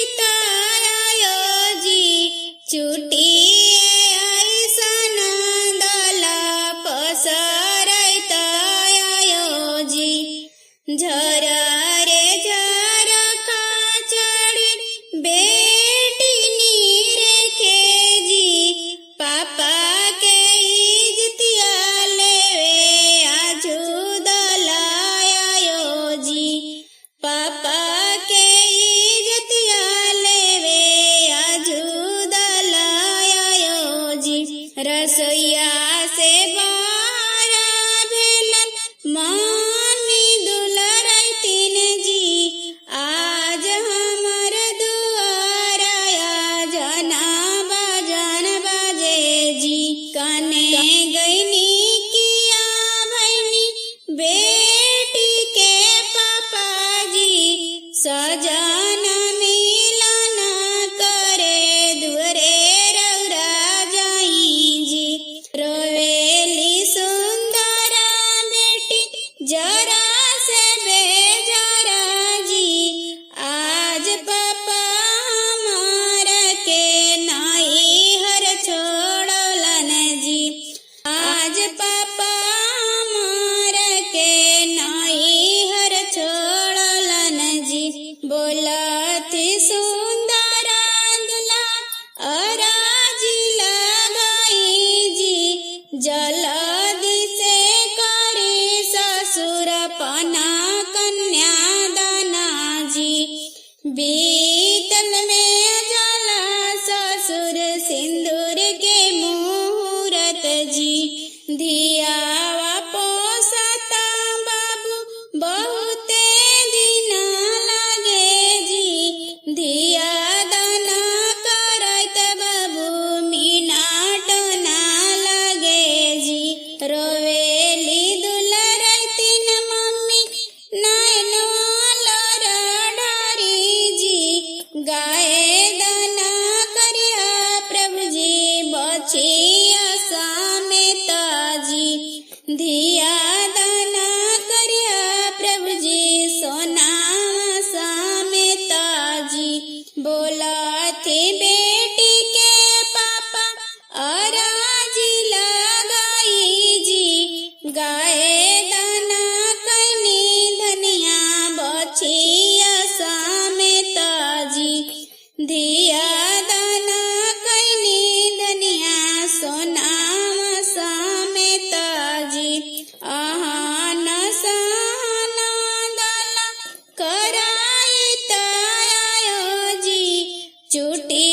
करायतायो जी चुटी ऐसन दला पसरतायो जी झर रे झर खाचड़ी बेटी नीरे के जी पापा के इज्जतिया लेवे आजू दलायो जी पापा के इज्जतिया लेवे आजू दलायो जी रसोईया से बारा भेलन मम्मी दुलरैतिन जी आज हमर दुआराया जना बजन बजे जी कने गईनी किया भैनी बेटी के पापा जी सजन मिलन करे दुरे रौरा जाई जी रोवेली सुंदरा बेटी जरा से बेजरा जी आज पापा हमार के नाई हर छोड़लन जी आज पापा हमार के नाई हर छोड़लन जी बोलती सुंदरा दुला अराजी लगाई जी जल्दी से करे ससुर पना कन्यादाना जी बीतल में जला ससुर सिंदूर के मुहूर्त जी धियावा पोसता बाबू बहुते दिन लागे जी धिया दाना करत बाबू मिनाट ना लागे जी रोवेली दुलरैतिन मम्मी नैनो लरढारी जी गाए दाना करिया प्रभु जी बचिया समेत जी धिया दाना करिया प्रभु जी सोना समेत जी बोलती बेटी के पापा अराजी लगाई जी गाए दाना कनी धनिया बचिया समेत जी धिया दाना कनी धनिया सोना समेत जी आहान सहन दला करायतायो जी चुटी